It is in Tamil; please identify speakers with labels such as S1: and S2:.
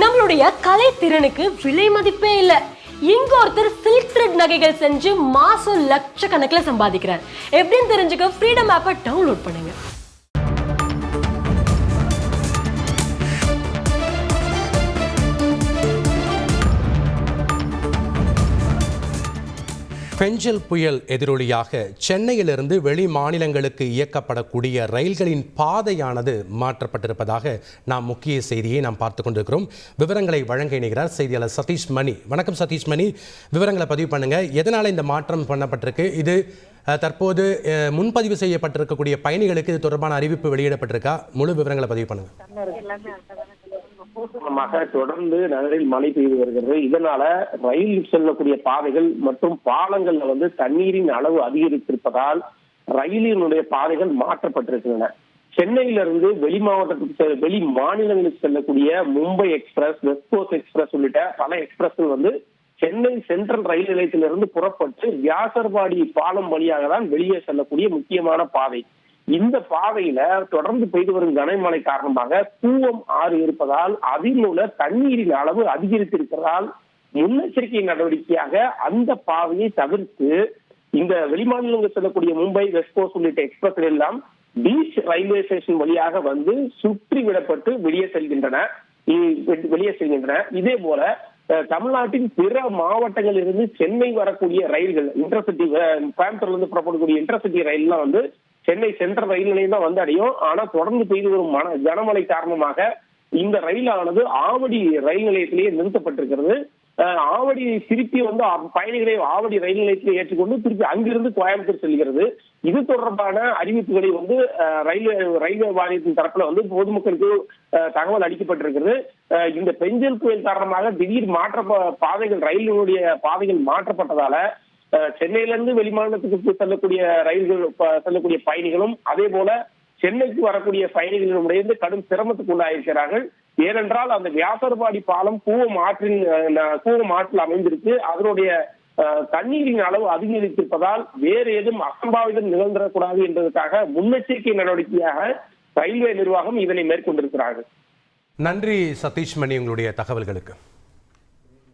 S1: நம்மளுடைய கலை திறனுக்கு விலை மதிப்பே இல்ல. இங்க ஒருத்தர் சில்க் த்ரெட் நகைகள் செஞ்சு மாசம் லட்சக்கணக்கில் சம்பாதிக்கிறார். எப்படின்னு தெரிஞ்சுக்க ஃப்ரீடம் ஆப்பை டவுன்லோட் பண்ணுங்க.
S2: பெஞ்சல் புயல் எதிரொலியாக சென்னையிலிருந்து வெளி மாநிலங்களுக்கு இயக்கப்படக்கூடிய ரயில்களின் பாதையானது மாற்றப்பட்டிருப்பதாக நாம் முக்கிய செய்தியை நாம் பார்த்து கொண்டிருக்கிறோம். விவரங்களை வழங்க இணைகிறார் செய்தியாளர் சதீஷ் மணி. வணக்கம் சதீஷ் மணி, விவரங்களை பதிவு பண்ணுங்க. எதனால் இந்த மாற்றம் பண்ணப்பட்டிருக்கு? இது தற்போது முன்பதிவு செய்யப்பட்டிருக்கக்கூடிய பயணிகளுக்கு இது தொடர்பான அறிவிப்பு வெளியிடப்பட்டிருக்கா? முழு விவரங்களை பதிவு பண்ணுங்க.
S3: தொடர்ந்து நகரில் மழை பெய்து வருகிறது. இதனால ரயில் செல்லக்கூடிய பாதைகள் மற்றும் பாலங்கள்ல தண்ணீரின் அளவு அதிகரித்திருப்பதால் ரயிலினுடைய பாதைகள் மாற்றப்பட்டிருக்கின்றன. சென்னையிலிருந்து வெளி மாவட்டத்துக்கு வெளி மாநிலங்களுக்கு செல்லக்கூடிய Mumbai express, west coast express உள்ளிட்ட பல எக்ஸ்பிரஸ்கள் சென்னை சென்ட்ரல் ரயில் நிலையத்திலிருந்து புறப்பட்டு வியாசர்பாடி பாலம் வழியாக தான் வெளியே செல்லக்கூடிய முக்கியமான பாதை. இந்த பாதையில தொடர்ந்து பெய்து வரும் கனமழை காரணமாக கூவம் ஆறு இருப்பதால் அதில் உள்ள தண்ணீரின் அளவு அதிகரித்திருப்பதால் முன்னெச்சரிக்கை நடவடிக்கையாக அந்த பாதையை தவிர்த்து இந்த வெளிமாநிலங்கள் செல்லக்கூடிய மும்பை, வெஸ்ட் கோஸ்ட் உள்ளிட்ட எக்ஸ்பிரஸ்கள் எல்லாம் பீச் ரயில்வே ஸ்டேஷன் வழியாக சுற்றி விடப்பட்டு வெளியே செல்கின்றன. இதே போல தமிழ்நாட்டின் பிற மாவட்டங்களில் இருந்து சென்னை வரக்கூடிய ரயில்கள், இன்டர்சிட்டி கோயம்புத்தூர்ல இருந்து புறப்படக்கூடிய இன்டர்சிட்டி ரயில்லாம் சென்னை சென்ட்ரல் ரயில் நிலையம் தான் அடையும். ஆனா தொடர்ந்து பெய்து வரும் கனமழை காரணமாக இந்த ரயிலானது ஆவடி ரயில் நிலையத்திலேயே நிறுத்தப்பட்டிருக்கிறது. ஆவடி திருப்பி பயணிகளை ஆவடி ரயில் நிலையத்திலே ஏற்றுக்கொண்டு திருப்பி அங்கிருந்து கோயம்புத்தூர் செல்கிறது. இது தொடர்பான அறிவிப்புகளை ரயில்வே வாரியத்தின் தரப்புல பொதுமக்களுக்கு தகவல் அளிக்கப்பட்டிருக்கிறது. இந்த பெஞ்சல் புயல் காரணமாக திடீர் பாதைகள் ரயிலினுடைய பாதைகள் மாற்றப்பட்டதால சென்னையிலிருந்து வெளிமாநிலத்துக்கு செல்லக்கூடிய ரயில்கள் செல்லக்கூடிய பயணிகளும் அதே போல சென்னைக்கு வரக்கூடிய பயணிகளிடமிருந்து கடும் சிரமத்துக்கு உள்ளாயிருக்கிறார்கள். ஏனென்றால் அந்த வியாசர்பாடி பாலம் கூவம் ஆற்றில் அமைந்திருக்கு. அதனுடைய தண்ணீரின் அளவு அதிகரித்திருப்பதால் வேறு ஏதும் அசம்பாவிதம் நிகழ்ந்துடக்கூடாது என்பதற்காக முன்னெச்சரிக்கை நடவடிக்கையாக ரயில்வே நிர்வாகம் இதனை மேற்கொண்டிருக்கிறார்கள்.
S2: நன்றி சதீஷ் மணி, உங்களுடைய தகவல்களுக்கு.